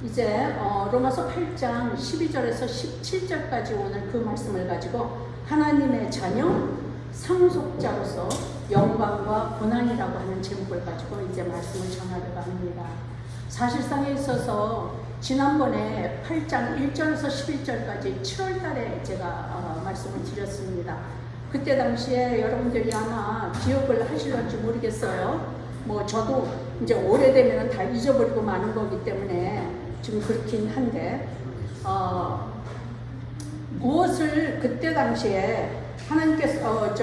이제 로마서 8장 12절에서 17절까지 오늘 그 말씀을 가지고 하나님의 자녀, 상속자로서 영광과 고난이라고 하는 제목을 가지고 이제 말씀을 전하려고 합니다. 사실상에 있어서 지난번에 8장 1절에서 11절까지 7월 달에 제가 말씀을 드렸습니다. 그때 당시에 여러분들이 아마 기억을 하실런지 모르겠어요. 뭐 저도 이제 오래되면 다 잊어버리고 마는 거기 때문에 좀 그렇긴 한데 무엇을 그때 당시에 하나님께서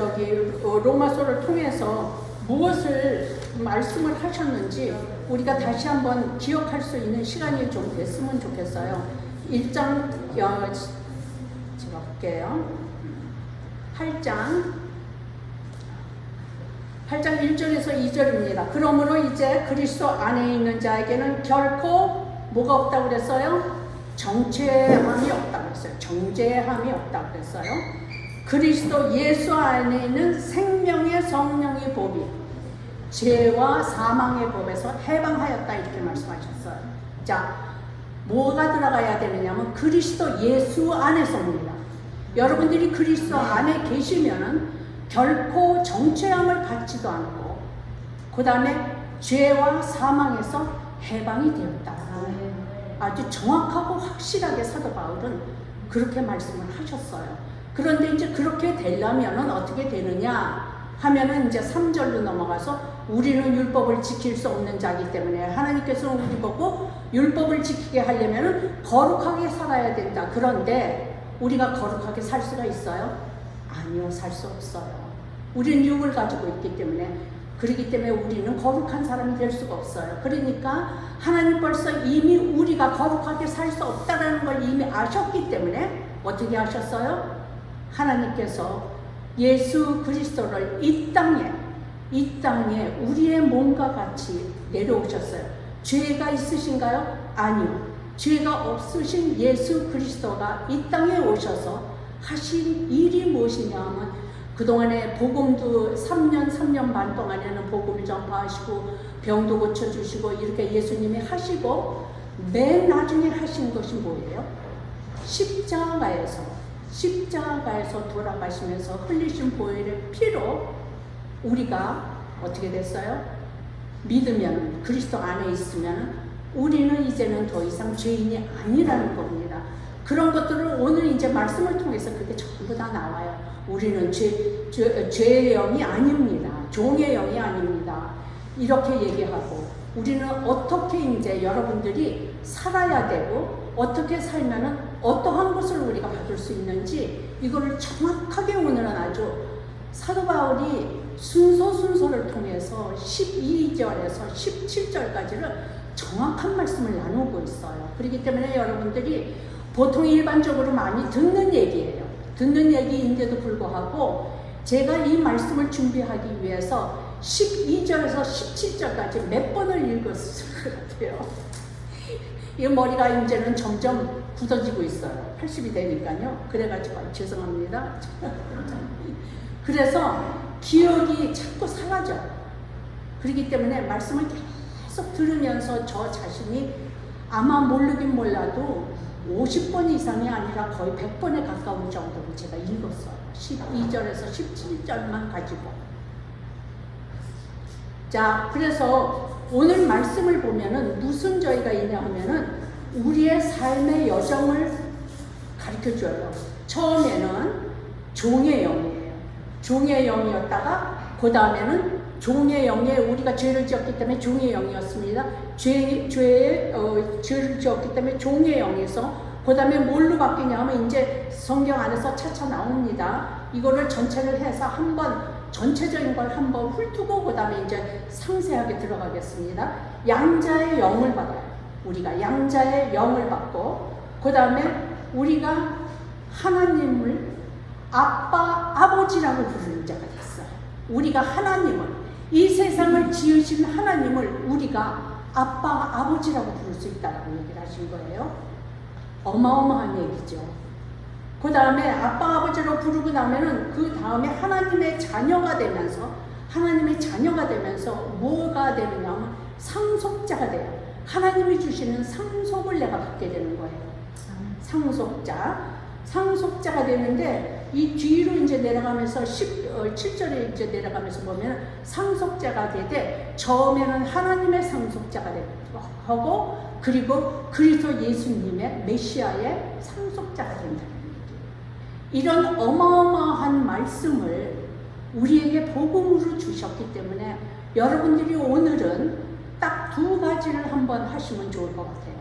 로마서를 통해서 무엇을 말씀을 하셨는지 우리가 다시 한번 기억할 수 있는 시간이 좀 됐으면 좋겠어요. 1장 제가 볼게요. 8장 1절에서 2절입니다. 그러므로 이제 그리스도 안에 있는 자에게는 결코 뭐가 없다고 그랬어요? 정죄함이 없다고 그랬어요. 정죄함이 없다고 그랬어요. 그리스도 예수 안에 있는 생명의 성령의 법이 죄와 사망의 법에서 해방하였다 이렇게 말씀하셨어요. 자, 뭐가 들어가야 되느냐면 그리스도 예수 안에서입니다. 여러분들이 그리스도 안에 계시면은 결코 정죄함을 받지도 않고 그 다음에 죄와 사망에서 해방이 되었다. 아주 정확하고 확실하게 사도 바울은 그렇게 말씀을 하셨어요. 그런데 이제 그렇게 되려면은 어떻게 되느냐 하면은 이제 3절로 넘어가서 우리는 율법을 지킬 수 없는 자이기 때문에 하나님께서는 우리 보고 율법을 지키게 하려면은 거룩하게 살아야 된다. 그런데 우리가 거룩하게 살 수가 있어요? 아니요, 살 수 없어요. 우리는 육을 가지고 있기 때문에, 그렇기 때문에 우리는 거룩한 사람이 될 수가 없어요. 그러니까 하나님 벌써 이미 우리가 거룩하게 살 수 없다는 걸 이미 아셨기 때문에 어떻게 하셨어요? 하나님께서 예수 그리스도를 이 땅에 우리의 몸과 같이 내려오셨어요. 죄가 있으신가요? 아니요. 죄가 없으신 예수 그리스도가 이 땅에 오셔서 하신 일이 무엇이냐 하면 그동안에 복음도 3년 반 동안에는 복음을 전파하시고 병도 고쳐주시고 이렇게 예수님이 하시고 맨 나중에 하신 것이 뭐예요? 십자가에서 돌아가시면서 흘리신 보혈의 피로 우리가 어떻게 됐어요? 믿으면, 그리스도 안에 있으면 우리는 이제는 더 이상 죄인이 아니라는 겁니다. 그런 것들을 오늘 이제 말씀을 통해서 그게 전부 다 나와요. 우리는 죄의 영이 아닙니다. 종의 영이 아닙니다. 이렇게 얘기하고 우리는 어떻게 이제 여러분들이 살아야 되고 어떻게 살면은 어떠한 것을 우리가 받을 수 있는지 이거를 정확하게 오늘은 아주 사도 바울이 순서를 통해서 12절에서 17절까지를 정확한 말씀을 나누고 있어요. 그렇기 때문에 여러분들이 보통 일반적으로 많이 듣는 얘기예요. 듣는 얘기인데도 불구하고 제가 이 말씀을 준비하기 위해서 12절에서 17절까지 몇 번을 읽었을 것 같아요. 이 머리가 이제는 점점 굳어지고 있어요. 80이 되니까요. 그래가지고 죄송합니다. 그래서 기억이 자꾸 사라져요. 그렇기 때문에 말씀을 계속 들으면서 저 자신이 아마 모르긴 몰라도 50번 이상이 아니라 거의 100번에 가까운 정도로 제가 읽었어요. 12절에서 17절만 가지고. 자, 그래서 오늘 말씀을 보면은 무슨 저희가 있냐 하면은 우리의 삶의 여정을 가르쳐 줘요. 처음에는 종의 영이에요. 종의 영이었다가 그 다음에는 종의 영에 우리가 죄를 지었기 때문에 종의 영이었습니다. 죄를 지었기 때문에 종의 영에서 그 다음에 뭘로 바뀌냐 하면 이제 성경 안에서 차차 나옵니다. 이거를 전체를 해서 한번 전체적인 걸 한번 훑고 그 다음에 이제 상세하게 들어가겠습니다. 양자의 영을 받아요. 우리가 양자의 영을 받고 그 다음에 우리가 하나님을 아버지라고 부르는 자가 됐어요. 우리가 하나님을, 이 세상을 지으신 하나님을 우리가 아버지라고 부를 수 있다고 얘기를 하신 거예요. 어마어마한 얘기죠. 그 다음에 아버지로 부르고 나면은 그 다음에 하나님의 자녀가 되면서 뭐가 되느냐 하면 상속자가 돼요. 하나님이 주시는 상속을 내가 받게 되는 거예요. 상속자가 되는데 이 뒤로 이제 내려가면서 7절에 이제 내려가면서 보면 상속자가 되되 처음에는 하나님의 상속자가 되고 그리고 그리스도 예수님의 메시아의 상속자가 된다는 얘기예요. 이런 어마어마한 말씀을 우리에게 복음으로 주셨기 때문에 여러분들이 오늘은 딱 두 가지를 한번 하시면 좋을 것 같아요.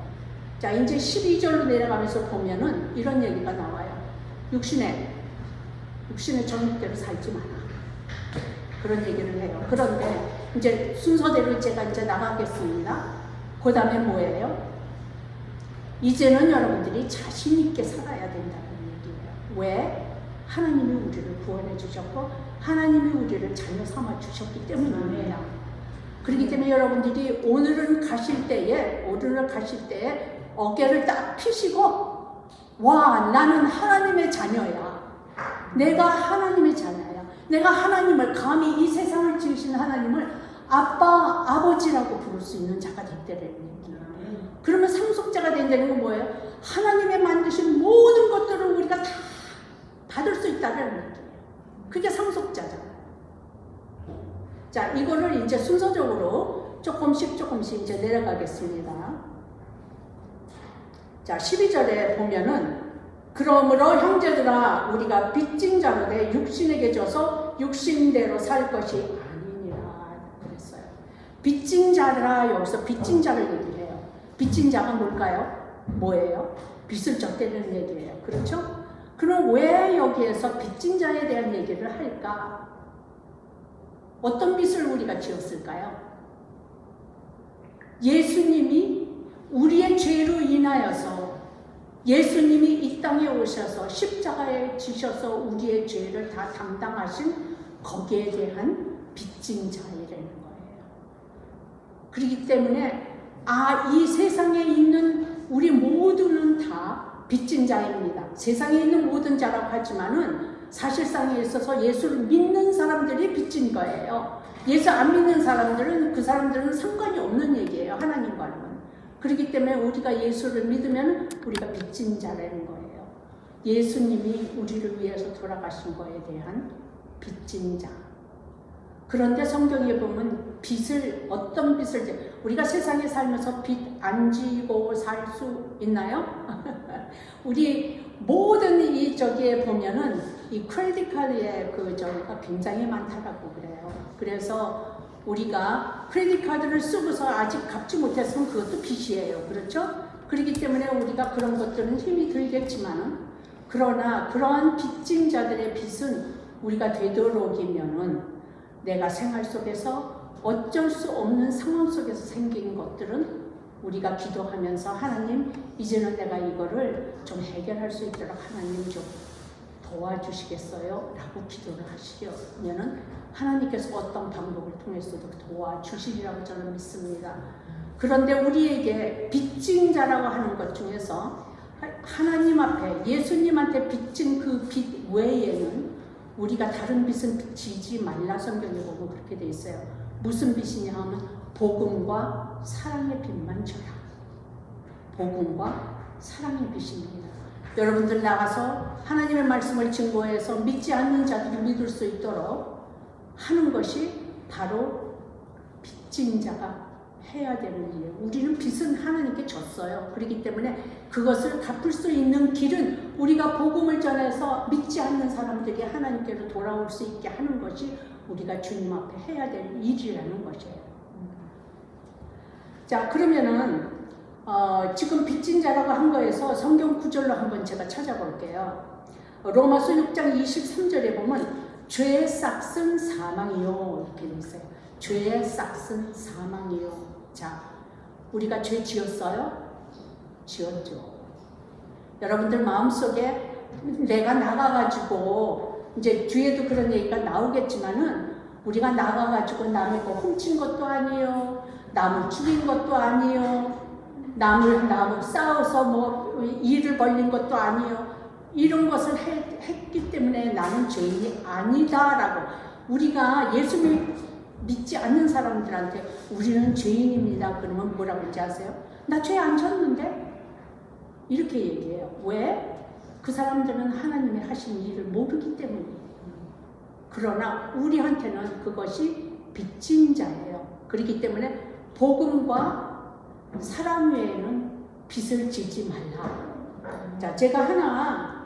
자, 이제 12절로 내려가면서 보면은 이런 얘기가 나와요. 육신의 정욕대로 살지 마라. 그런 얘기를 해요. 그런데 이제 순서대로 제가 이제 나가겠습니다. 그 다음에 뭐예요? 이제는 여러분들이 자신 있게 살아야 된다는 얘기예요. 왜? 하나님이 우리를 구원해 주셨고 하나님이 우리를 자녀 삼아 주셨기 때문입니다. 그렇기 때문에 여러분들이 오늘을 가실 때에 어깨를 딱 펴시고 와, 나는 하나님의 자녀야. 내가 하나님의 자녀야. 내가 하나님을 감히 이 세상을 지으신 하나님을 아빠, 아버지라고 부를 수 있는 자가 됐다는 얘기예요. 그러면 상속자가 된다는 건 뭐예요? 하나님의 만드신 모든 것들을 우리가 다 받을 수 있다는 얘기예요. 그게 상속자잖아요. 자, 이거를 이제 순서적으로 조금씩 이제 내려가겠습니다. 자, 12절에 보면은 그러므로 형제들아 우리가 빚진 자로 돼 육신에게 져서 육신대로 살 것이 아니니라 그랬어요. 빚진 자라, 여기서 빚진 자를 얘기해요. 빚진 자가 뭘까요? 뭐예요? 빚을 졌다는 얘기예요. 그렇죠? 그럼 왜 여기에서 빚진 자에 대한 얘기를 할까? 어떤 빚을 우리가 지었을까요? 예수님이 우리의 죄로 인하여서 예수님이 이 땅에 오셔서 십자가에 지셔서 우리의 죄를 다 담당하신 거기에 대한 빚진 자이라는 거예요. 그렇기 때문에 이 세상에 있는 우리 모두는 다 빚진 자입니다. 세상에 있는 모든 자라고 하지만은 사실상에 있어서 예수를 믿는 사람들이 빚진 거예요. 예수 안 믿는 사람들은 그 사람들은 상관이 없는 얘기예요. 하나님과는. 그렇기 때문에 우리가 예수를 믿으면 우리가 빚진 자라는 거예요. 예수님이 우리를 위해서 돌아가신 거에 대한 빚진 자. 그런데 성경에 보면 어떤 빚을 우리가 세상에 살면서 빚 안 지고 살 수 있나요? 우리 모든 저기에 보면은 이 크레딧 카드에 저기가 굉장히 많다라고 그래요. 그래서 우리가 크레딧 카드를 쓰고서 아직 갚지 못했으면 그것도 빚이에요. 그렇죠? 그렇기 때문에 우리가 그런 것들은 힘이 들겠지만 그러나 그러한 빚진 자들의 빚은 우리가 되도록이면은 내가 생활 속에서 어쩔 수 없는 상황 속에서 생긴 것들은 우리가 기도하면서 하나님 이제는 내가 이거를 좀 해결할 수 있도록 하나님 좀 도와주시겠어요? 라고 기도를 하시면은 하나님께서 어떤 방법을 통해서도 도와주시리라고 저는 믿습니다. 그런데 우리에게 빚진 자라고 하는 것 중에서 하나님 앞에 예수님한테 빚진 그 빚 외에는 우리가 다른 빚은 지지 말라 성경에 보면 그렇게 돼 있어요. 무슨 빚이냐 하면 복음과 사랑의 빚만 져라. 복음과 사랑의 빚입니다. 여러분들 나가서 하나님의 말씀을 증거해서 믿지 않는 자들이 믿을 수 있도록 하는 것이 바로 빚진 자가 해야 되는 일이에요. 우리는 빚은 하나님께 졌어요. 그렇기 때문에 그것을 갚을 수 있는 길은 우리가 복음을 전해서 믿지 않는 사람들이 하나님께로 돌아올 수 있게 하는 것이 우리가 주님 앞에 해야 될 일이라는 것이에요. 자, 그러면은 지금 빚진 자라고 한 거에서 성경 구절로 한번 제가 찾아볼게요. 로마서 6장 23절에 보면 죄의 싹은 사망이요 이렇게 돼 있어요. 죄의 싹은 사망이요. 자, 우리가 죄 지었어요? 지었죠. 여러분들 마음속에 내가 나가가지고 이제 뒤에도 그런 얘기가 나오겠지만은 우리가 나가가지고 남의 거 훔친 것도 아니에요. 남을 죽인 것도 아니에요. 남을 싸워서 뭐 일을 벌린 것도 아니에요. 이런 것을 했기 때문에 나는 죄인이 아니다라고 우리가 예수님 믿지 않는 사람들한테 우리는 죄인입니다. 그러면 뭐라고 그러지 아세요? 나 죄 안 졌는데? 이렇게 얘기해요. 왜? 그 사람들은 하나님이 하신 일을 모르기 때문이에요. 그러나 우리한테는 그것이 빚진 자예요. 그렇기 때문에 복음과 사람 외에는 빚을 지지 말라. 자, 제가 하나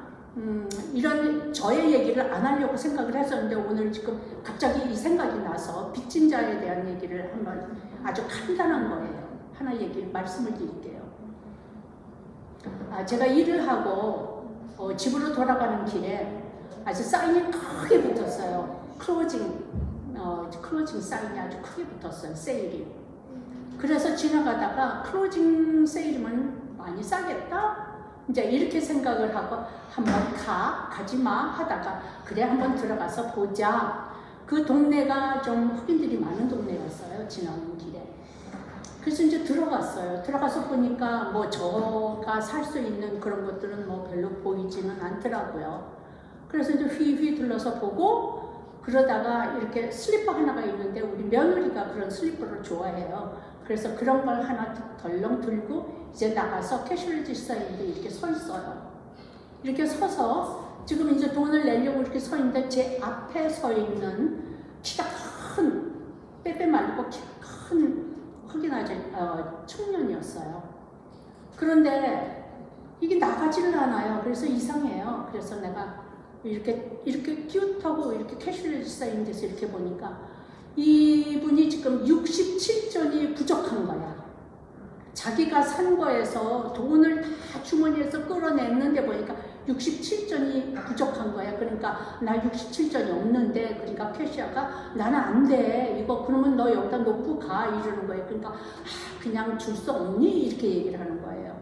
이런 저의 얘기를 안 하려고 생각을 했었는데 오늘 지금 갑자기 이 생각이 나서 빚진 자에 대한 얘기를 한번 아주 간단한 거예요. 하나 말씀을 드릴게요. 제가 일을 하고 집으로 돌아가는 길에 아주 사인이 크게 붙었어요. 클로징 사인이 아주 크게 붙었어요. 세일이. 그래서 지나가다가 클로징 세일이면 많이 싸겠다? 이제 이렇게 생각을 하고 한번 가지마 하다가 그래 한번 들어가서 보자. 그 동네가 좀 흑인들이 많은 동네였어요. 지나오는 길에. 그래서 이제 들어갔어요. 들어가서 보니까 뭐 저가 살 수 있는 그런 것들은 뭐 별로 보이지는 않더라고요. 그래서 이제 휘휘 둘러서 보고 그러다가 이렇게 슬리퍼 하나가 있는데 우리 며느리가 그런 슬리퍼를 좋아해요. 그래서 그런 걸 하나 덜렁 들고 이제 나가서 캐슈얼티 사인데 이렇게 서 있어요. 이렇게 서서 지금 이제 돈을 내려고 이렇게 서 있는데 제 앞에 서 있는 키가 큰 빼빼 말고 키가 큰 흑인 청년이었어요. 그런데 이게 나가지를 않아요. 그래서 이상해요. 그래서 내가 이렇게 끼웃하고 이렇게 캐슈얼티 사인 데서 이렇게 보니까 이분이 지금 67전이 부족한 거야. 자기가 산 거에서 돈을 다 주머니에서 끌어냈는데 보니까 67전이 부족한 거야. 그러니까 나 67전이 없는데, 그러니까 캐시어가 나는 안 돼. 이거 그러면 너 여기다 놓고 가. 이러는 거예요. 그러니까 그냥 줄 수 없니? 이렇게 얘기를 하는 거예요.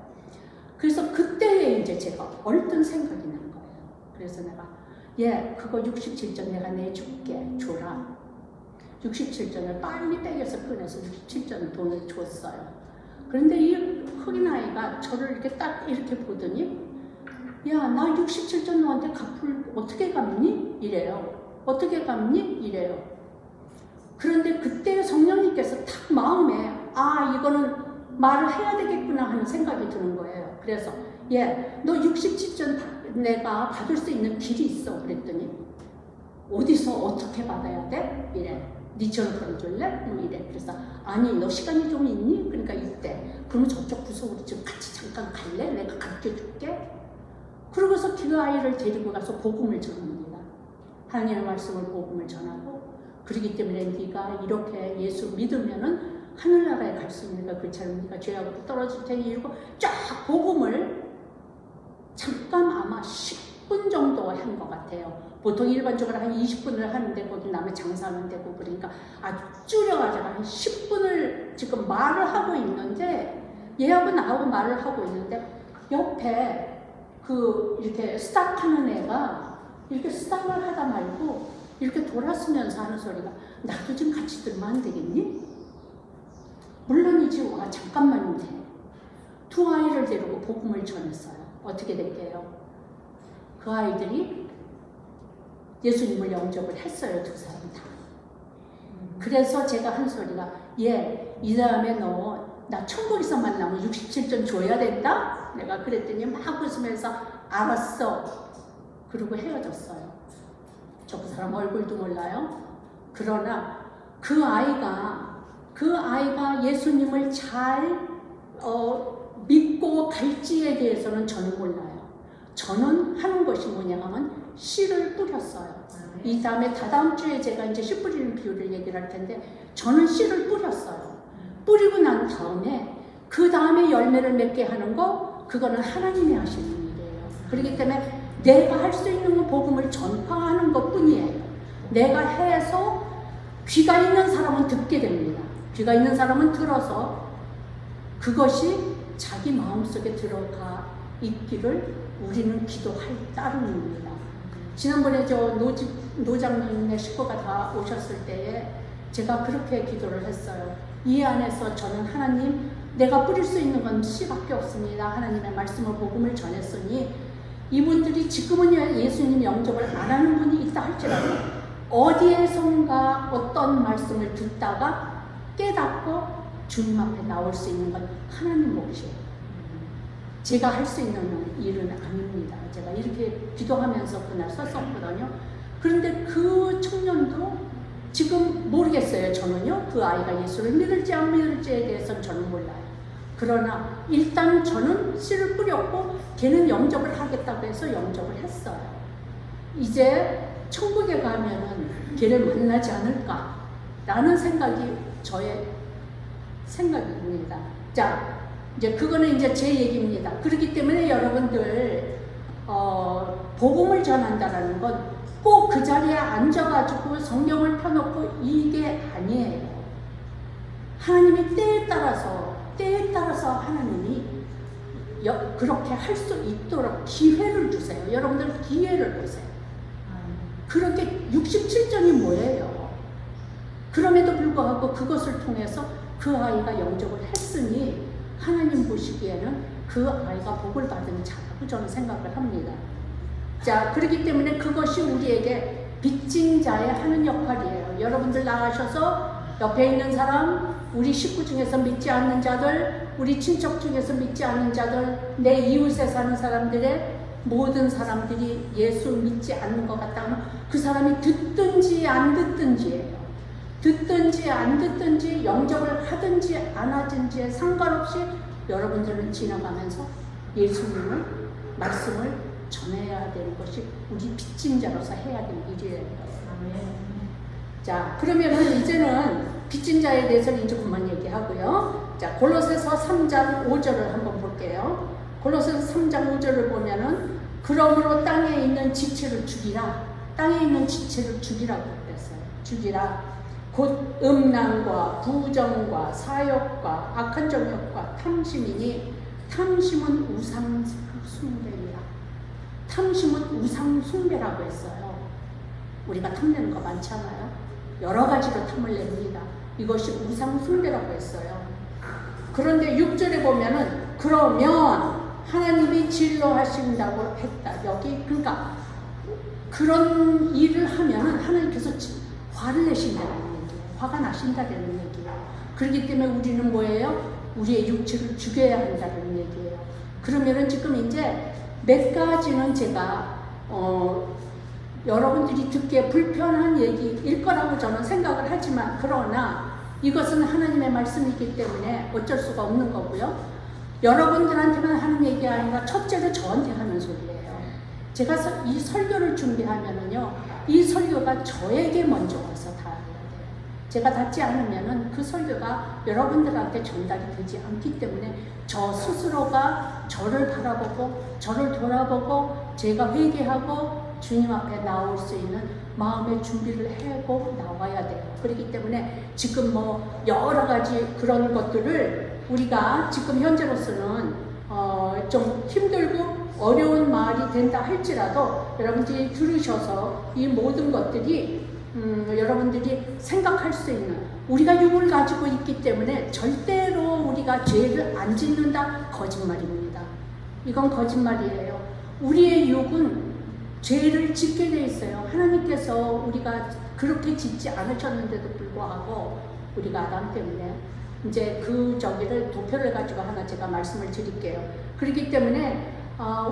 그래서 그때에 이제 제가 얼른 생각이 나는 거예요. 그래서 내가 그거 67전 내가 내줄게. 줘라. 67전을 빨리 백에서 꺼내서 67전 돈을 줬어요. 그런데 이 흑인 아이가 저를 이렇게 딱 이렇게 보더니 야, 나 67전 너한테 갚을 어떻게 갚니? 이래요. 어떻게 갚니? 이래요. 그런데 그때 성령님께서 탁 마음에 이거는 말을 해야 되겠구나 하는 생각이 드는 거예요. 그래서 너 67전 내가 받을 수 있는 길이 있어. 그랬더니 어디서 어떻게 받아야 돼? 이래. 네 전화번호 줄래? 뭐 이래. 그래서 아니 너 시간이 좀 있니? 그러니까 이때. 그러면 저쪽 부서 우리 좀 같이 잠깐 갈래? 내가 가르쳐줄게. 그러고서 그 아이를 데리고 가서 복음을 전합니다. 하나님의 말씀을 복음을 전하고 그렇기 때문에 네가 이렇게 예수 믿으면은 하늘나라에 갈 수 있는 거 그렇지 않습니까? 죄악으로 떨어질 테니 이러고 쫙 복음을 잠깐 아마 10분 정도 한 것 같아요. 보통 일반적으로 한 20분을 하는데 거기 남의 장사하면 되고 그러니까 아주 줄여가지고 한 10분을 지금 말을 하고 있는데 얘하고 나하고 말을 하고 있는데 옆에 이렇게 스탑하는 애가 이렇게 스탑을 하다 말고 이렇게 돌아서면서 하는 소리가 나도 좀 같이 들으면 안 되겠니? 물론이지 와 잠깐만인데 두 아이를 데리고 복음을 전했어요. 어떻게 될게요? 그 아이들이 예수님을 영접을 했어요. 두 사람 다. 그래서 제가 한 소리가 이 다음에 너 나 천국에서 만나면 67전 줘야 된다? 내가 그랬더니 막 웃으면서 알았어. 그러고 헤어졌어요. 저 그 사람 얼굴도 몰라요. 그러나 그 아이가 예수님을 잘 믿고 갈지에 대해서는 저는 몰라요. 저는 하는 것이 뭐냐 하면 씨를 뿌렸어요. 이 다음에 다다음 주에 제가 이제 씨 뿌리는 비율을 얘기를 할 텐데 저는 씨를 뿌렸어요. 뿌리고 난 다음에 그 다음에 열매를 맺게 하는 거 그거는 하나님이 하시는 일이에요. 그렇기 때문에 내가 할 수 있는 건 복음을 전파하는 것 뿐이에요. 내가 해서 귀가 있는 사람은 듣게 됩니다. 귀가 있는 사람은 들어서 그것이 자기 마음속에 들어가 있기를 우리는 기도할 따름입니다. 지난번에 저 노장님의 식구가 다 오셨을 때에 제가 그렇게 기도를 했어요. 이 안에서 저는 하나님 내가 뿌릴 수 있는 건 씨밖에 없습니다. 하나님의 말씀을 복음을 전했으니 이분들이 지금은 예수님 영접을 안 하는 분이 있다 할지라도 어디에선가 어떤 말씀을 듣다가 깨닫고 주님 앞에 나올 수 있는 건 하나님 몫이에요. 제가 할 수 있는 일은 아닙니다. 제가 이렇게 기도하면서 그날 섰었거든요. 그런데 그 청년도 지금 모르겠어요. 저는요, 그 아이가 예수를 믿을지 안 믿을지에 대해서는 저는 몰라요. 그러나 일단 저는 씨를 뿌렸고 걔는 영접을 하겠다고 해서 영접을 했어요. 이제 천국에 가면은 걔를 만나지 않을까라는 생각이 저의 생각입니다. 자, 이제 그거는 이제 제 얘기입니다. 그렇기 때문에 여러분들 복음을 전한다라는 건 꼭 그 자리에 앉아가지고 성경을 펴놓고 이게 아니에요. 하나님이 때에 따라서 하나님이 그렇게 할 수 있도록 기회를 주세요. 여러분들 기회를 보세요. 그렇게 67점이 뭐예요? 그럼에도 불구하고 그것을 통해서 그 아이가 영접을 했으니 하나님 보시기에는 그 아이가 복을 받은 자라고 저는 생각을 합니다. 자, 그렇기 때문에 그것이 우리에게 빚진 자의 하는 역할이에요. 여러분들 나가셔서 옆에 있는 사람, 우리 식구 중에서 믿지 않는 자들, 우리 친척 중에서 믿지 않는 자들, 내 이웃에 사는 사람들의 모든 사람들이 예수 믿지 않는 것 같다면 그 사람이 듣든지 안 듣든지예요. 듣든지 안 듣든지 영접을 하든지 안 하든지에 상관없이 여러분들은 지나가면서 예수님을 말씀을 전해야 되는 것이 우리 빚진 자로서 해야 될 일이에요. 자, 그러면은 이제는 빚진 자에 대해서는 이제 그만 얘기하고요. 자, 골로새서 3장 5절을 한번 볼게요. 골로새서 3장 5절을 보면은 그러므로 땅에 있는 지체를 죽이라. 땅에 있는 지체를 죽이라고 그랬어요. 죽이라. 곧 음란과 부정과 사욕과 악한 정욕과 탐심이니 탐심은 우상 숭배니라. 탐심은 우상 숭배라고 했어요. 우리가 탐내는 거 많잖아요. 여러 가지로 탐을 냅니다. 이것이 우상 숭배라고 했어요. 그런데 6절에 보면은 그러면 하나님이 진노하신다고 했다. 여기 그러니까 그런 일을 하면은 하나님께서 화를 내신다는 얘기예요. 화가 나신다는 얘기예요. 그렇기 때문에 우리는 뭐예요? 우리의 육체를 죽여야 한다는 얘기예요. 그러면은 지금 이제 몇 가지는 제가 여러분들이 듣기에 불편한 얘기일 거라고 저는 생각을 하지만 그러나 이것은 하나님의 말씀이기 때문에 어쩔 수가 없는 거고요. 여러분들한테만 하는 얘기가 아니라 첫째로 저한테 하는 소리예요. 제가 이 설교를 준비하면은요, 이 설교가 저에게 먼저 와서 닿아야 돼요. 제가 닿지 않으면은 그 설교가 여러분들한테 전달이 되지 않기 때문에 저 스스로가 저를 바라보고 저를 돌아보고 제가 회개하고 주님 앞에 나올 수 있는 마음의 준비를 하고 나와야 돼요. 그렇기 때문에 지금 뭐 여러 가지 그런 것들을 우리가 지금 현재로서는 좀 힘들고 어려운 말이 된다 할지라도 여러분들이 들으셔서 이 모든 것들이 여러분들이 생각할 수 있는 우리가 육을 가지고 있기 때문에 절대로 우리가 죄를 안 짓는다 거짓말입니다. 이건 거짓말이에요. 우리의 육은 죄를 짓게 돼 있어요. 하나님께서 우리가 그렇게 짓지 않으셨는데도 불구하고 우리가 아담 때문에 이제 그 저기를 도표를 가지고 하나 제가 말씀을 드릴게요. 그렇기 때문에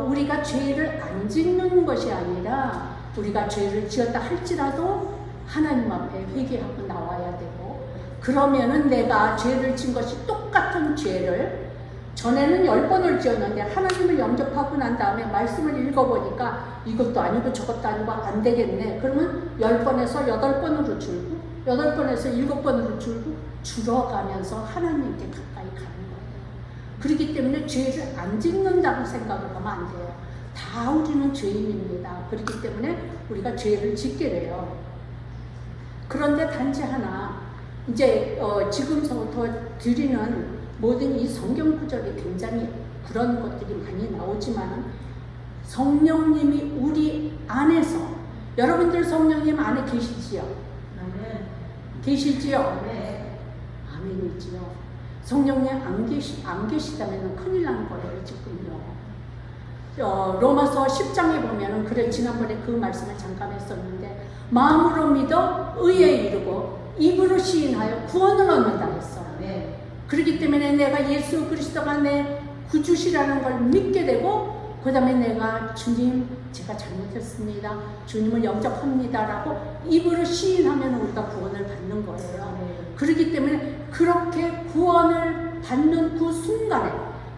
우리가 죄를 안 짓는 것이 아니라 우리가 죄를 지었다 할지라도 하나님 앞에 회개하고 나와야 되고 그러면은 내가 죄를 진 것이 똑같은 죄를 전에는 10번을 지었는데 하나님을 영접하고 난 다음에 말씀을 읽어보니까 이것도 아니고 저것도 아니고 안 되겠네. 그러면 10번에서 8번으로 줄고 8번에서 7번으로 줄고 줄어가면서 하나님께 가까이 가는 거예요. 그렇기 때문에 죄를 안 짓는다고 생각을 하면 안 돼요. 다 우리는 죄인입니다. 그렇기 때문에 우리가 죄를 짓게 돼요. 그런데 단지 하나 이제 지금서부터 드리는 모든 이 성경 구절이 굉장히 그런 것들이 많이 나오지만 성령님이 우리 안에서 여러분들 성령님 안에 계시지요? 아멘. 계시지요? 네. 아멘이지요. 성령님 안 계시다면 큰일 난 거예요 지금요. 로마서 10장에 보면은 그래 지난번에 그 말씀을 잠깐 했었는데 마음으로 믿어 의에 이르고 입으로 시인하여 구원을 얻는다 했어요. 네. 그렇기 때문에 내가 예수 그리스도가 내 구주시라는 걸 믿게 되고 그 다음에 내가 주님 제가 잘못했습니다. 주님을 영접합니다라고 입으로 시인하면 우리가 구원을 받는 거예요. 그렇기 때문에 그렇게 구원을 받는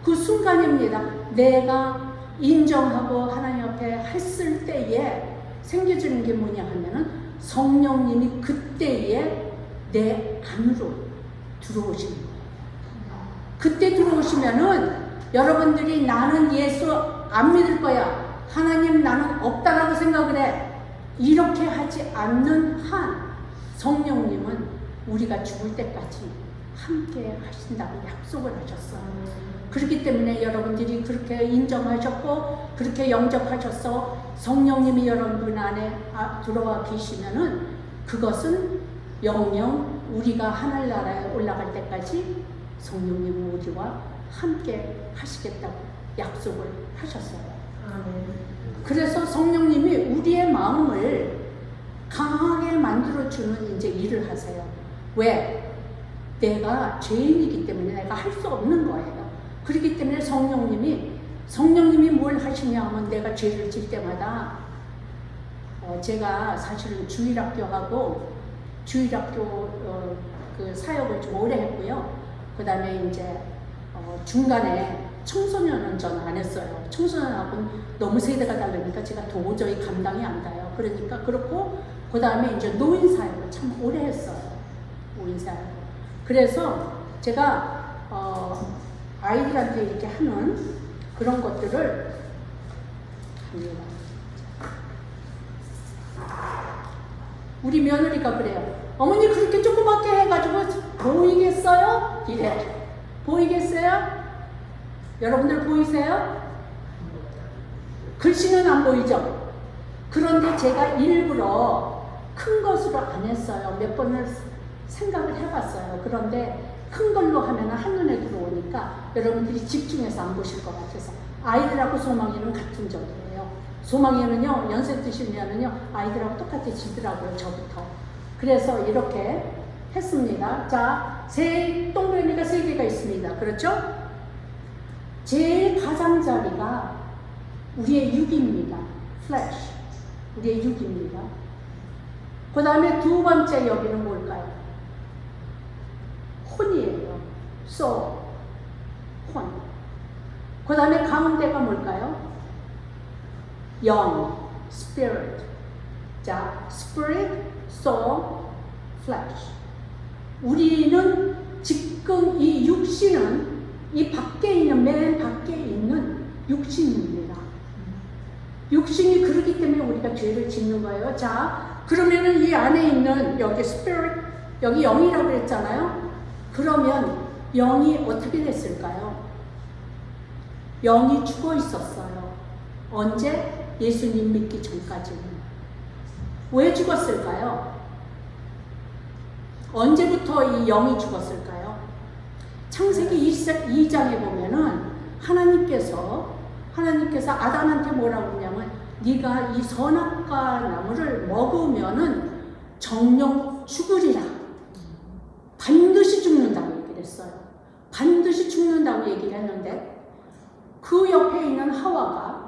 그 순간입니다. 내가 인정하고 하나님 앞에 했을 때에 생겨지는 게 뭐냐 하면은 성령님이 그때에 내 안으로 들어오시는 거예요. 그때 들어오시면은 여러분들이 나는 예수 안 믿을 거야. 하나님 나는 없다라고 생각을 해. 이렇게 하지 않는 한 성령님은 우리가 죽을 때까지 함께 하신다고 약속을 하셨어요. 그렇기 때문에 여러분들이 그렇게 인정하셨고 그렇게 영접하셔서 성령님이 여러분 안에 들어와 계시면은 그것은 영영 우리가 하늘나라에 올라갈 때까지 성령님은 우리와 함께 하시겠다고 약속을 하셨어요. 그래서 성령님이 우리의 마음을 강하게 만들어주는 이제 일을 하세요. 왜? 내가 죄인이기 때문에 내가 할 수 없는 거예요. 그렇기 때문에 성령님이 뭘 하시냐 하면 내가 죄를 질 때마다 제가 사실은 주일학교 그 사역을 좀 오래 했고요. 그 다음에 이제 중간에 청소년은 전 안 했어요. 청소년하고는 너무 세대가 다르니까 제가 도저히 감당이 안 가요. 그러니까 그렇고 그 다음에 이제 노인 사역을 참 오래 했어요. 노인 사역. 그래서 제가 아이들한테 이렇게 하는 그런 것들을 합니다. 우리 며느리가 그래요. 어머니 그렇게 조그맣게 해가지고 보이겠어요? 이래. 보이겠어요? 여러분들 보이세요? 글씨는 안 보이죠? 그런데 제가 일부러 큰 것으로 안 했어요. 몇 번을 생각을 해봤어요. 그런데 큰 걸로 하면 한눈에 들어오니까 여러분들이 집중해서 안 보실 것 같아서 아이들하고 소망이는 같은 정도예요. 소망이는요 연세 드시면은요 아이들하고 똑같아지더라고요. 저부터. 그래서 이렇게 했습니다. 자, 동그라미가 3개가 있습니다. 그렇죠? 제일 가장자리가 우리의 육입니다. flesh. 우리의 육입니다. 그 다음에 두 번째 여기는 뭘까요? 혼이에요. soul. 혼. 그 다음에 가운데가 뭘까요? 영. spirit. 자, spirit, soul, flesh. 우리는 지금 이 육신은 이 밖에 있는, 맨 밖에 있는 육신입니다. 육신이 그렇기 때문에 우리가 죄를 짓는 거예요. 자, 그러면은 이 안에 있는 여기 spirit, 여기 영이라고 했잖아요. 그러면 영이 어떻게 됐을까요? 영이 죽어 있었어요. 언제? 예수님 믿기 전까지는. 왜 죽었을까요? 언제부터 이 영이 죽었을까요? 창세기 2장에 보면은 하나님께서 아담한테 뭐라고 하냐면 네가 이 선악과 나무를 먹으면은 정령 죽으리라. 반드시 죽는다고 얘기를 했어요. 반드시 죽는다고 얘기를 했는데 그 옆에 있는 하와가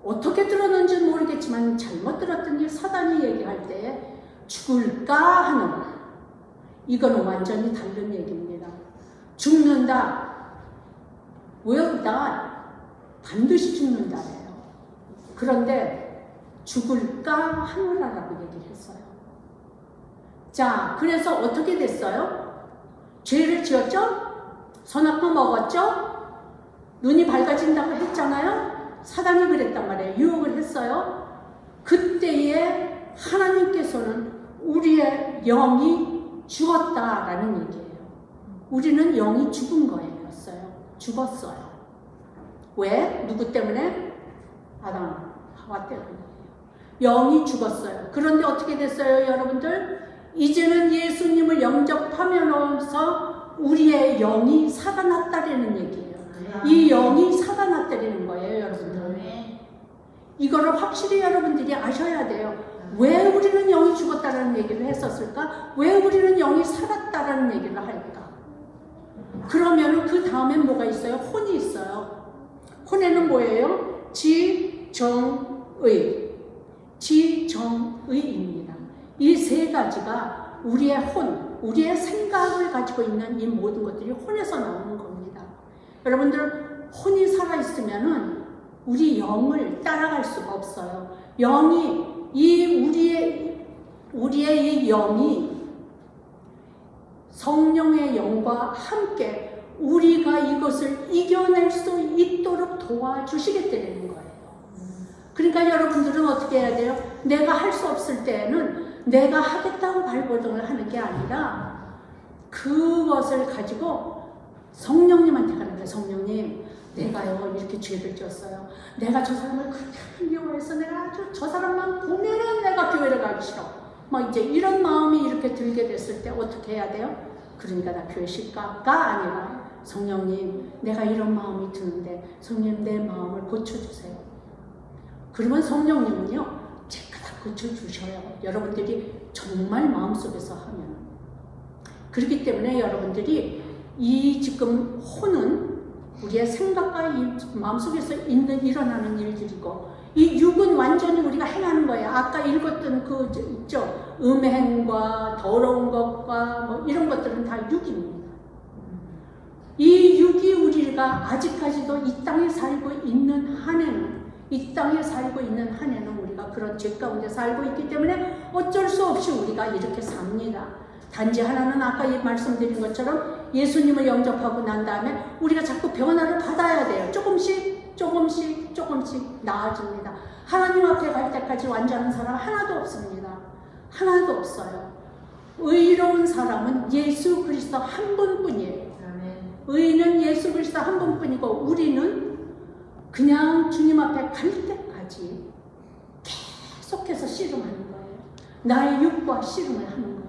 어떻게 들었는지 모르겠지만 잘못 들었더니 사단이 얘기할 때 죽을까 하는 이거는 완전히 다른 얘기입니다. 죽는다. will die. 반드시 죽는다래요. 그런데 죽을까 하느라라고 얘기를 했어요. 자, 그래서 어떻게 됐어요? 죄를 지었죠? 선악과 먹었죠? 눈이 밝아진다고 했잖아요? 사단이 그랬단 말이에요. 유혹을 했어요. 그때에 하나님께서는 우리의 영이 죽었다라는 얘기예요. 우리는 영이 죽은 거였어요. 죽었어요. 왜? 누구 때문에? 아담, 하와 때문에. 영이 죽었어요. 그런데 어떻게 됐어요, 여러분들? 이제는 예수님을 영접하면서 우리의 영이 살아났다라는 얘기예요. 이 영이 살아났다라는 거예요, 여러분들. 이거를 확실히 여러분들이 아셔야 돼요. 왜 우리는 영이 죽었다라는 얘기를 했었을까? 왜 우리는 영이 살았다라는 얘기를 할까? 그러면 그 다음엔 뭐가 있어요? 혼이 있어요. 혼에는 뭐예요? 지정의. 지정의입니다. 이 세 가지가 우리의 혼, 우리의 생각을 가지고 있는 이 모든 것들이 혼에서 나오는 겁니다. 여러분들, 혼이 살아있으면은 우리 영을 따라갈 수가 없어요. 영이, 우리의 이 영이 성령의 영과 함께 우리가 이것을 이겨낼 수 있도록 도와주시겠다는 거예요. 그러니까 여러분들은 어떻게 해야 돼요? 내가 할 수 없을 때에는 내가 하겠다고 발버둥을 하는 게 아니라 그것을 가지고 성령님한테 가는 거예요. 성령님, 내가요 이렇게 죄를 지었어요. 내가 저 사람을 그렇게 미워해서 내가 저 사람만 보면은 내가 교회를 가기 싫어. 막 이제 이런 마음이 이렇게 들게 됐을 때 어떻게 해야 돼요? 그러니까 나 교회 실까가 아니라 성령님, 내가 이런 마음이 드는데 성령님 내 마음을 고쳐주세요. 그러면 성령님은요 제가 다 고쳐주셔요. 여러분들이 정말 마음속에서 하면. 그렇기 때문에 여러분들이 이 지금 혼은 우리의 생각과 이 마음속에서 일어나는 일들이고, 이 육은 완전히 우리가 행하는 거예요. 아까 읽었던 그 있죠, 음행과 더러운 것과 뭐 이런 것들은 다 육입니다. 이 육이 우리가 아직까지도 이 땅에 살고 있는 한에는, 이 땅에 살고 있는 한에는 우리가 그런 죄 가운데 살고 있기 때문에 어쩔 수 없이 우리가 이렇게 삽니다. 단지 하나는 아까 말씀드린 것처럼 예수님을 영접하고 난 다음에 우리가 자꾸 변화를 받아야 돼요. 조금씩 나아집니다. 하나님 앞에 갈 때까지 완전한 사람 하나도 없습니다. 하나도 없어요. 의로운 사람은 예수 그리스도 한 분뿐이에요. 의인은 예수 그리스도 한 분뿐이고, 우리는 그냥 주님 앞에 갈 때까지 계속해서 씨름하는 거예요. 나의 육과 씨름을 하는 거예요.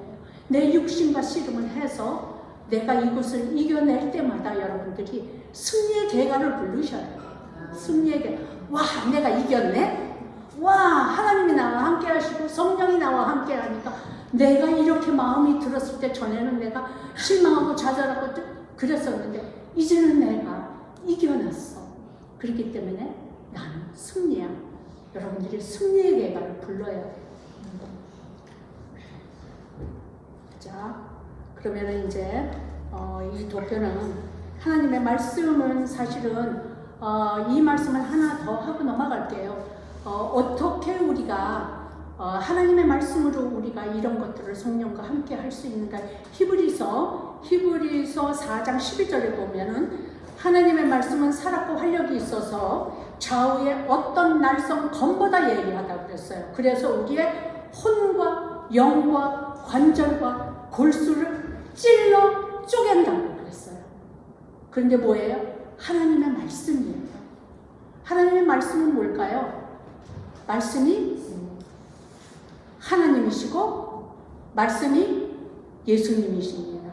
내 육신과 씨름을 해서 내가 이것을 이겨낼 때마다 여러분들이 승리의 대가를 부르셔야 돼요. 승리의 대가. 와, 내가 이겼네? 와, 하나님이 나와 함께 하시고 성령이 나와 함께 하니까 내가 이렇게 마음이 들었을 때 전에는 내가 실망하고 좌절하고 그랬었는데 이제는 내가 이겨냈어. 그렇기 때문에 나는 승리야. 여러분들이 승리의 대가를 불러야 돼요. 자, 그러면 이제 이 도표는 하나님의 말씀은 사실은 이 말씀을 하나 더 하고 넘어갈게요. 어떻게 우리가 하나님의 말씀으로 우리가 이런 것들을 성령과 함께 할 수 있는가? 히브리서 4장 12절에 보면은 하나님의 말씀은 살았고 활력이 있어서 좌우의 어떤 날성 검보다 예리하다고 그랬어요. 그래서 우리의 혼과 영과 관절과 골수를 찔러 쪼갠다고 그랬어요. 그런데 뭐예요? 하나님의 말씀이에요. 하나님의 말씀은 뭘까요? 말씀이 하나님이시고 말씀이 예수님이십니다.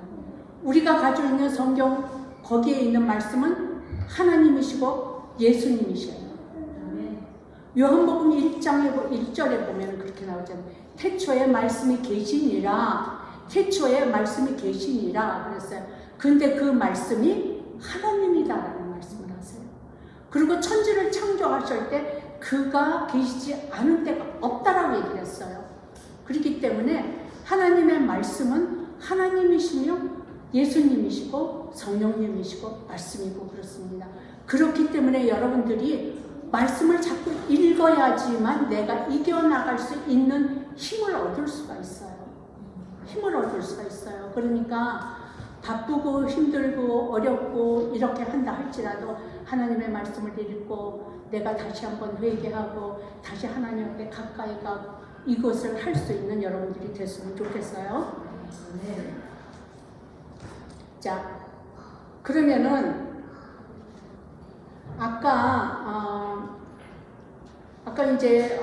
우리가 가지고 있는 성경 거기에 있는 말씀은 하나님이시고 예수님이셔요. 요한복음 1장에 1절에 보면 그렇게 나오잖아요. 태초에 말씀이 계시니라. 태초에 말씀이 계시니라 그랬어요. 근데 그 말씀이 하나님이다라는 말씀을 하세요. 그리고 천지를 창조하실 때 그가 계시지 않은 때가 없다라고 얘기를 했어요. 그렇기 때문에 하나님의 말씀은 하나님이시며 예수님이시고 성령님이시고 말씀이고 그렇습니다. 그렇기 때문에 여러분들이 말씀을 자꾸 읽어야지만 내가 이겨나갈 수 있는 힘을 얻을 수가 있어요. 힘을 얻을 수가 있어요. 그러니까 바쁘고 힘들고 어렵고 이렇게 한다 할지라도 하나님의 말씀을 읽고 내가 다시 한번 회개하고 다시 하나님 앞에 가까이 가고 이것을 할 수 있는 여러분들이 됐으면 좋겠어요. 네. 자, 그러면은 아까 이제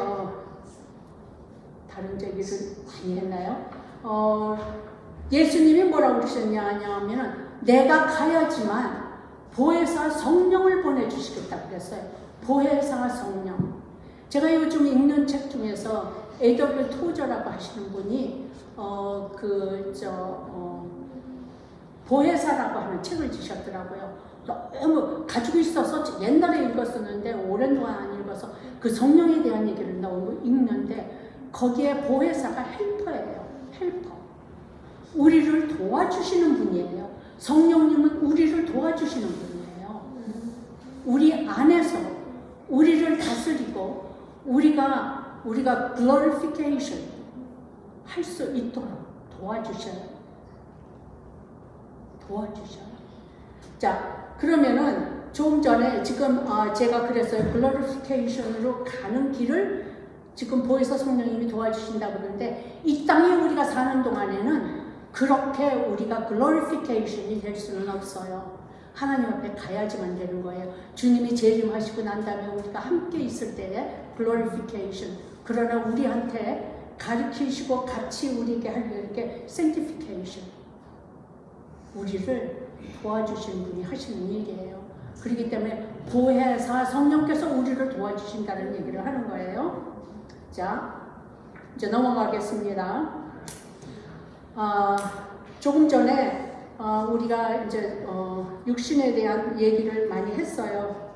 다른 얘기를 많이 했나요? 예수님이 뭐라고 그러셨냐 하면은 내가 가야지만 보혜사 성령을 보내주시겠다 그랬어요. 보혜사 성령. 제가 요즘 읽는 책 중에서 A.W. 토저라고 하시는 분이 보혜사라고 하는 책을 주셨더라고요. 너무 가지고 있어서 옛날에 읽었었는데 오랜 동안 안 읽어서 그 성령에 대한 얘기를 너무 읽는데 거기에 보혜사가 헬퍼예요. 헬퍼. 우리를 도와주시는 분이에요. 성령님은 우리를 도와주시는 분이에요. 우리 안에서 우리를 다스리고 우리가 glorification 할 수 있도록 도와주셔요. 자, 그러면은 조금 전에 지금 제가 그랬어요. glorification으로 가는 길을 지금 보혜사 성령님이 도와주신다고 그러는데 이 땅에 우리가 사는 동안에는 그렇게 우리가 glorification이 될 수는 없어요. 하나님 앞에 가야지만 되는 거예요. 주님이 재림하시고 난 다음에 우리가 함께 있을 때에 glorification. 그러나 우리한테 가르치시고 같이 우리에게 할 게 sanctification. 우리를 도와주시는 분이 하시는 일이에요. 그렇기 때문에 보혜사 성령께서 우리를 도와주신다는 얘기를 하는 거예요. 자, 이제 넘어가겠습니다. 조금 전에 우리가 이제 육신에 대한 얘기를 많이 했어요.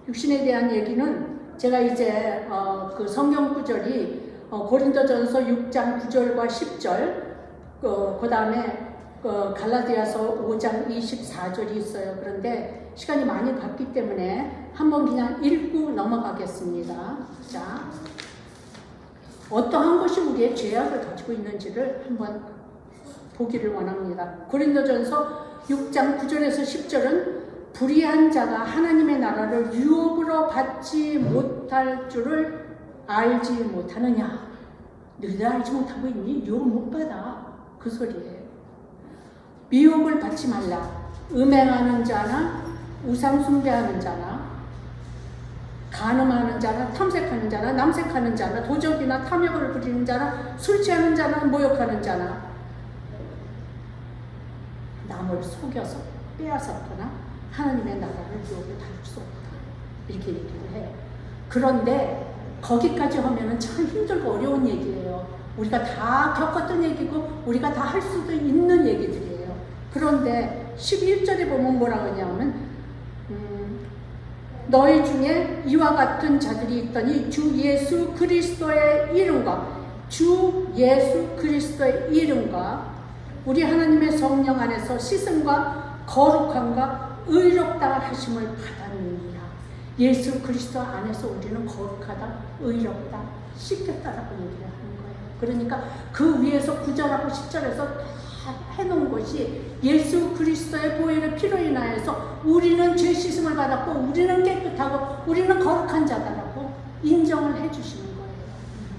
육신에 대한 얘기는 제가 이제 그 성경 구절이 고린도전서 6장 9절과 10절 그 다음에 갈라디아서 5장 24절이 있어요. 그런데 시간이 많이 갔기 때문에 한번 그냥 읽고 넘어가겠습니다. 자, 어떠한 것이 우리의 죄악을 가지고 있는지를 한번 보기를 원합니다. 고린도전서 6장 9절에서 10절은 불의한 자가 하나님의 나라를 유업으로 받지 못할 줄을 알지 못하느냐. 너희들 알지 못하고 있니? 유업 못 받아. 그 소리예요. 미혹을 받지 말라. 음행하는 자나 우상 숭배하는 자나 간음하는 자나 탐색하는 자나 남색하는 자나 도적이나 탐욕을 부리는 자나 술 취하는 자나 모욕하는 자나 남을 속여서 빼앗았거나 하나님의 나라를 유혹을 받을 수 없다. 이렇게 얘기를 해요. 그런데 거기까지 하면은 참 힘들고 어려운 얘기예요. 우리가 다 겪었던 얘기고 우리가 다 할 수도 있는 얘기들이에요. 그런데 11절에 보면 뭐라고 하냐면 너희 중에 이와 같은 자들이 있더니 주 예수 그리스도의 이름과 우리 하나님의 성령 안에서 씻음과 거룩함과 의롭다 하심을 받았느니라. 예수 그리스도 안에서 우리는 거룩하다, 의롭다, 씻겼다라고 얘기를 하는 거예요. 그러니까 그 위에서 9절하고 10절에서 다 해놓은 것이 예수 그리스도의 보혈의 피로 인하여서 우리는 죄 씻음을 받았고 우리는 깨끗하고 우리는 거룩한 자다라고 인정을 해주시는 거예요.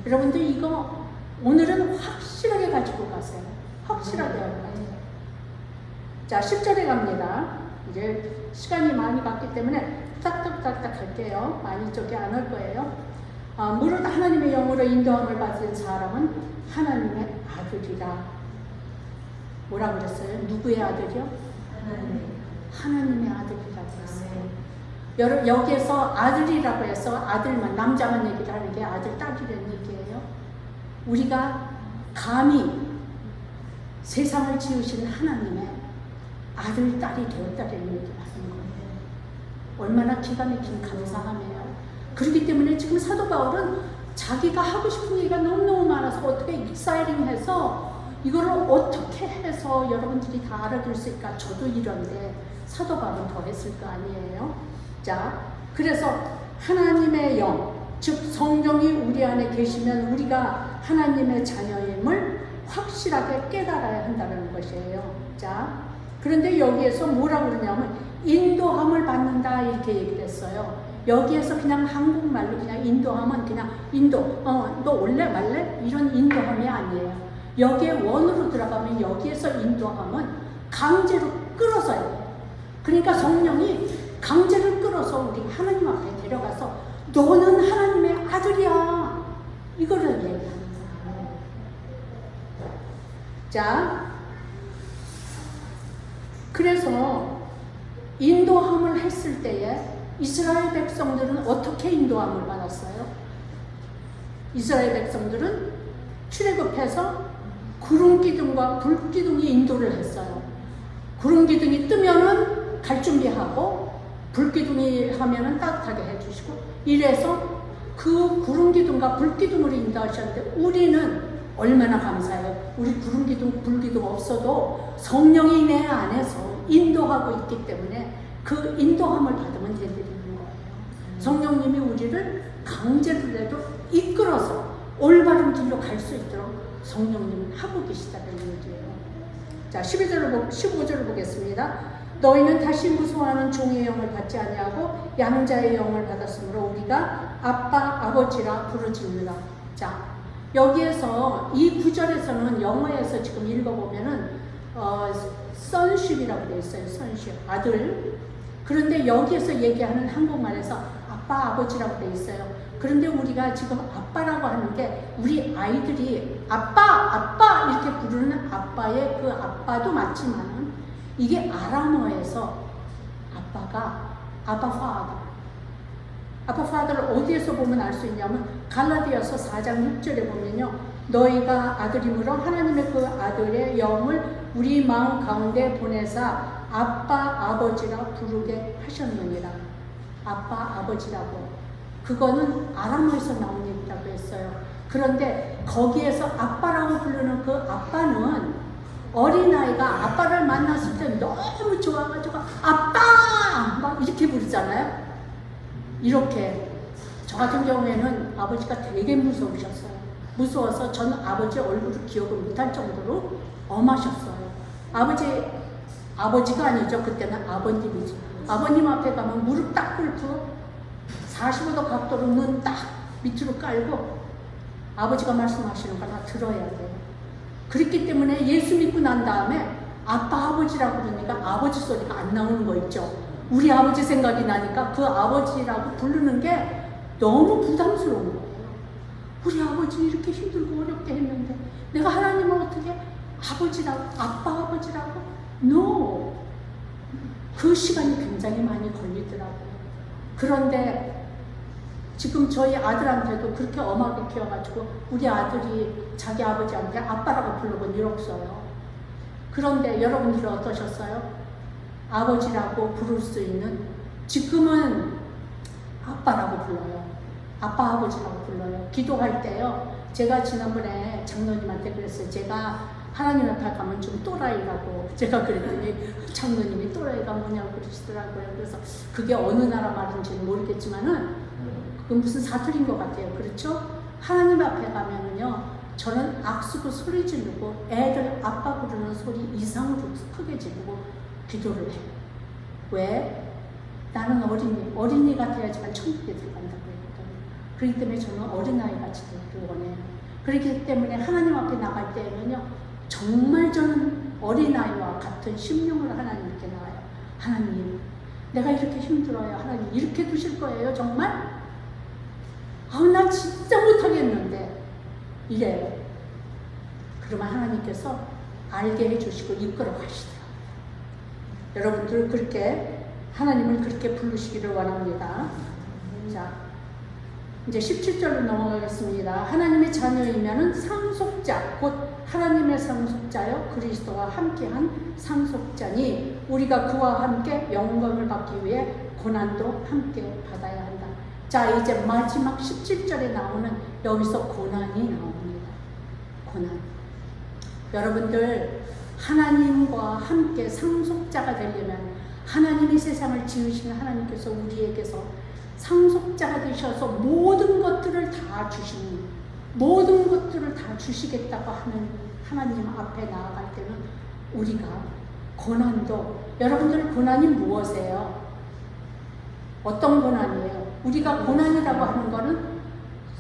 여러분들 이거 오늘은 확실하게 가지고 가세요. 확실하게 가세요. 자, 10절에 갑니다. 이제 시간이 많이 갔기 때문에 딱딱딱딱 할게요. 많이 쪽이 안 할 거예요. 무릇 하나님의 영으로 인도함을 받은 사람은 하나님의 아들이라. 뭐라 그랬어요? 누구의 아들이요? 하나님의 아들이라고 했어요. 여기에서 아들이라고 해서 아들만, 남자만 얘기를 하는 게 아들, 딸이라는 얘기예요. 우리가 감히 세상을 지으신 하나님의 아들, 딸이 되었다는 얘기를 하는 거예요. 얼마나 기가 막힌 감사함이에요. 그렇기 때문에 지금 사도 바울은 자기가 하고 싶은 얘기가 너무너무 많아서 어떻게 익사이링해서 이거를 어떻게 해서 여러분들이 다 알아들 수 있을까? 저도 이런데 사도 바울은 더 했을 거 아니에요. 자, 그래서 하나님의 영, 즉 성령이 우리 안에 계시면 우리가 하나님의 자녀임을 확실하게 깨달아야 한다는 것이에요. 자, 그런데 여기에서 뭐라고 그러냐면 인도함을 받는다 이렇게 얘기를 했어요. 여기에서 그냥 한국말로 그냥 인도함은 그냥 너 올래 말래? 이런 인도함이 아니에요. 여기에 원으로 들어가면 여기에서 인도함은 강제로 끌어서요. 그러니까 성령이 강제로 끌어서 우리 하나님 앞에 데려가서 너는 하나님의 아들이야. 이거를 얘기하는 거예요. 자, 그래서 인도함을 했을 때에 이스라엘 백성들은 어떻게 인도함을 받았어요? 이스라엘 백성들은 출애굽해서 구름 기둥과 불 기둥이 인도를 했어요. 구름 기둥이 뜨면은 갈 준비하고 불 기둥이 하면은 따뜻하게 해주시고 이래서 그 구름 기둥과 불 기둥으로 인도하셨는데 우리는 얼마나 감사해요. 우리 구름 기둥, 불 기둥 없어도 성령이 내 안에서 인도하고 있기 때문에 그 인도함을 받으면 되는 거예요. 성령님이 우리를 강제로라도 이끌어서 올바른 길로 갈 수 있도록 성령님은 하고 계시다는 얘기예요. 자, 15절을 보겠습니다. 너희는 다시 무서워하는 종의 영을 받지 아니하고 양자의 영을 받았으므로 우리가 아빠, 아버지라 부르짖느라. 자, 여기에서 이 구절에서는 영어에서 지금 읽어보면은 sonship이라고 되어 있어요. sonship, 아들. 그런데 여기에서 얘기하는 한국말에서 아빠, 아버지라고 되어 있어요. 그런데 우리가 지금 아빠라고 하는 게 우리 아이들이 아빠, 아빠 이렇게 부르는 아빠의 그 아빠도 맞지만 이게 아람어에서 아빠가 아빠 파더를 어디에서 보면 알 수 있냐면 갈라디아서 4장 6절에 보면요. 너희가 아들이므로 하나님의 그 아들의 영을 우리 마음 가운데 보내사 아빠 아버지라 부르게 하셨느니라. 아빠 아버지라고. 그거는 아람어에서 나온 얘기라고 했어요. 그런데 거기에서 아빠라고 부르는 그 아빠는 어린아이가 아빠를 만났을 때 너무 좋아가지고 아빠! 막 이렇게 부르잖아요. 이렇게. 저 같은 경우에는 아버지가 되게 무서우셨어요. 무서워서 저는 아버지 얼굴을 기억을 못할 정도로 엄하셨어요. 아버지가 아니죠. 그때는 아버님이지. 아버님 앞에 가면 무릎 딱 꿇고 45도 각도로 눈 딱 밑으로 깔고 아버지가 말씀하시는 걸 다 들어야 돼요. 그렇기 때문에 예수 믿고 난 다음에 아빠 아버지라고 그러니까 아버지 소리가 안 나오는 거 있죠. 우리 아버지 생각이 나니까 그 아버지라고 부르는 게 너무 부담스러운 거예요. 우리 아버지 이렇게 힘들고 어렵게 했는데 내가 하나님을 어떻게 아버지라고, 아빠 아버지라고? No! 그 시간이 굉장히 많이 걸리더라고요. 그런데 지금 저희 아들한테도 그렇게 엄하게 키워가지고 우리 아들이 자기 아버지한테 아빠라고 불러본 일 없어요. 그런데 여러분들은 어떠셨어요? 아버지라고 부를 수 있는 지금은 아빠라고 불러요. 아빠 아버지라고 불러요. 기도할 때요. 제가 지난번에 장로님한테 그랬어요. 제가 하나님 앞에 가면 좀 또라이라고 제가 그랬더니 장로님이 또라이가 뭐냐고 그러시더라고요. 그래서 그게 어느 나라 말인지는 모르겠지만은 그건 무슨 사투리인 것 같아요. 그렇죠? 하나님 앞에 가면은요, 저는 악수고 소리 지르고 애들 아빠 부르는 소리 이상으로 크게 지르고 기도를 해요. 왜? 나는 어린이 같아야지만 천국에 들어간다고 했거든요. 그렇기 때문에 저는 어린아이 같이 되기를 원해요. 그렇기 때문에 하나님 앞에 나갈 때는요, 정말 저는 어린아이와 같은 심령으로 하나님께 나와요. 하나님, 내가 이렇게 힘들어요. 하나님, 이렇게 두실 거예요? 정말? 나 진짜 못하겠는데. 이래요. 그러면 하나님께서 알게 해주시고 이끌어 가시더라고요. 여러분들 그렇게 하나님을 그렇게 부르시기를 원합니다. 자, 이제 17절로 넘어가겠습니다. 하나님의 자녀이면은 상속자, 곧 하나님의 상속자여 그리스도와 함께한 상속자니 우리가 그와 함께 영광을 받기 위해 고난도 함께 받아야 한다. 자, 이제 마지막 17절에 나오는 여기서 고난이 나옵니다. 고난. 여러분들 하나님과 함께 상속자가 되려면 하나님이 세상을 지으신 하나님께서 우리에게서 상속자가 되셔서 모든 것들을 다 주시는, 모든 것들을 다 주시겠다고 하는 하나님 앞에 나아갈 때는 우리가 고난도, 여러분들 고난이 무엇이에요? 어떤 고난이에요? 우리가 고난이라고 하는 거는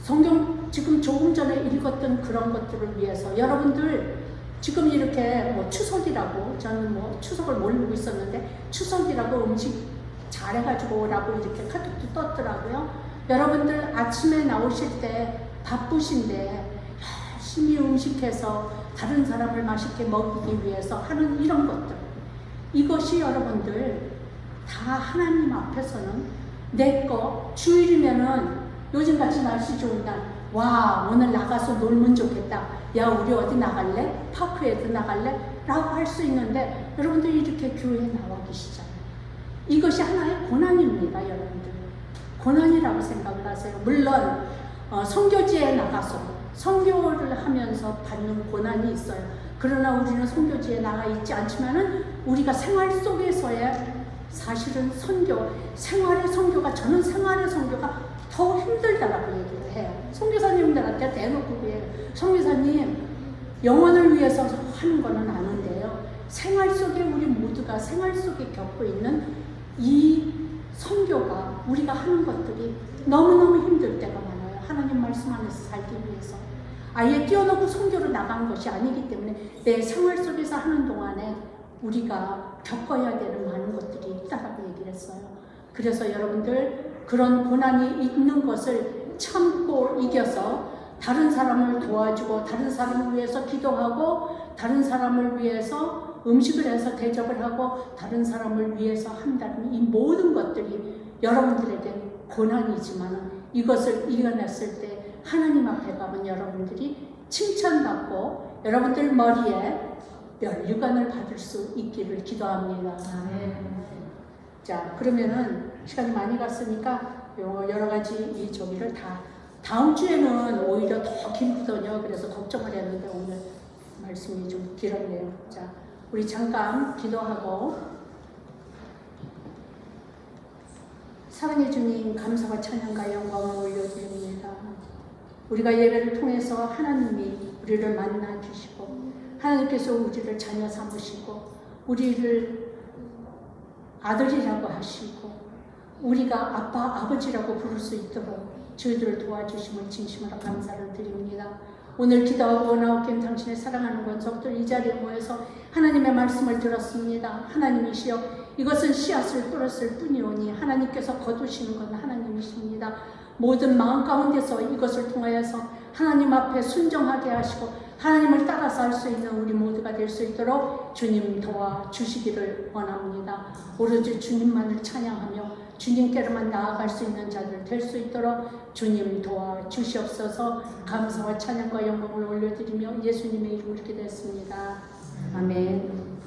성경 지금 조금 전에 읽었던 그런 것들을 위해서 여러분들 지금 이렇게 뭐 추석이라고, 저는 뭐 추석을 모르고 있었는데 추석이라고 음식 잘해가지고 오라고 이렇게 카톡도 떴더라고요. 여러분들 아침에 나오실 때 바쁘신데 열심히 음식해서 다른 사람을 맛있게 먹이기 위해서 하는 이런 것들, 이것이 여러분들 다 하나님 앞에서는 내 거 주일이면은 요즘같이 날씨 좋은 날, 와 오늘 나가서 놀면 좋겠다. 야 우리 어디 나갈래? 파크에도 나갈래? 라고 할 수 있는데 여러분들 이렇게 교회에 나와 계시잖아요. 이것이 하나의 고난입니다. 여러분들 고난이라고 생각을 하세요. 물론 선교지에 나가서 선교를 하면서 받는 고난이 있어요. 그러나 우리는 선교지에 나가 있지 않지만은 우리가 생활 속에서의 사실은 생활의 선교가, 저는 생활의 선교가 더 힘들다라고 얘기를 해요. 선교사님들한테 대놓고 그래요. 선교사님, 영혼을 위해서 하는 거는 아는데요. 생활 속에 우리 모두가 생활 속에 겪고 있는 이 선교가, 우리가 하는 것들이 너무너무 힘들 때가 많아요. 하나님 말씀 안에서 살기 위해서. 아예 뛰어넘고 선교로 나간 것이 아니기 때문에 내 생활 속에서 하는 동안에 우리가 겪어야 되는 많은 것들이 있다라고 얘기를 했어요. 그래서 여러분들 그런 고난이 있는 것을 참고 이겨서 다른 사람을 도와주고 다른 사람을 위해서 기도하고 다른 사람을 위해서 음식을 해서 대접을 하고 다른 사람을 위해서 한다는 이 모든 것들이 여러분들에게 고난이지만 이것을 이겨냈을 때 하나님 앞에 가면 여러분들이 칭찬받고 여러분들 머리에 면류관을 받을 수 있기를 기도합니다. 자, 그러면은 시간이 많이 갔으니까 여러 가지 이 저기를 다 다음 주에는 오히려 더 길거든요. 그래서 걱정을 했는데 오늘 말씀이 좀 길었네요. 자, 우리 잠깐 기도하고 사랑의 주님, 감사와 찬양과 영광을 올려드립니다. 우리가 예배를 통해서 하나님이 우리를 만나 주시고 하나님께서 우리를 자녀 삼으시고 우리를 아들이라고 하시고 우리가 아빠, 아버지라고 부를 수 있도록 저희들을 도와주심을 진심으로 감사를 드립니다. 오늘 기도하고 나오긴 당신의 사랑하는 권속들 이 자리에 모여서 하나님의 말씀을 들었습니다. 하나님이시여, 이것은 씨앗을 뿌렸을 뿐이오니 하나님께서 거두시는 건 하나님이십니다. 모든 마음 가운데서 이것을 통하여서 하나님 앞에 순종하게 하시고 하나님을 따라서 할 수 있는 우리 모두가 될 수 있도록 주님 도와주시기를 원합니다. 오로지 주님만을 찬양하며 주님께로만 나아갈 수 있는 자들 될 수 있도록 주님 도와주시옵소서. 감사와 찬양과 영광을 올려드리며 예수님의 이름으로 기도했습니다. 아멘.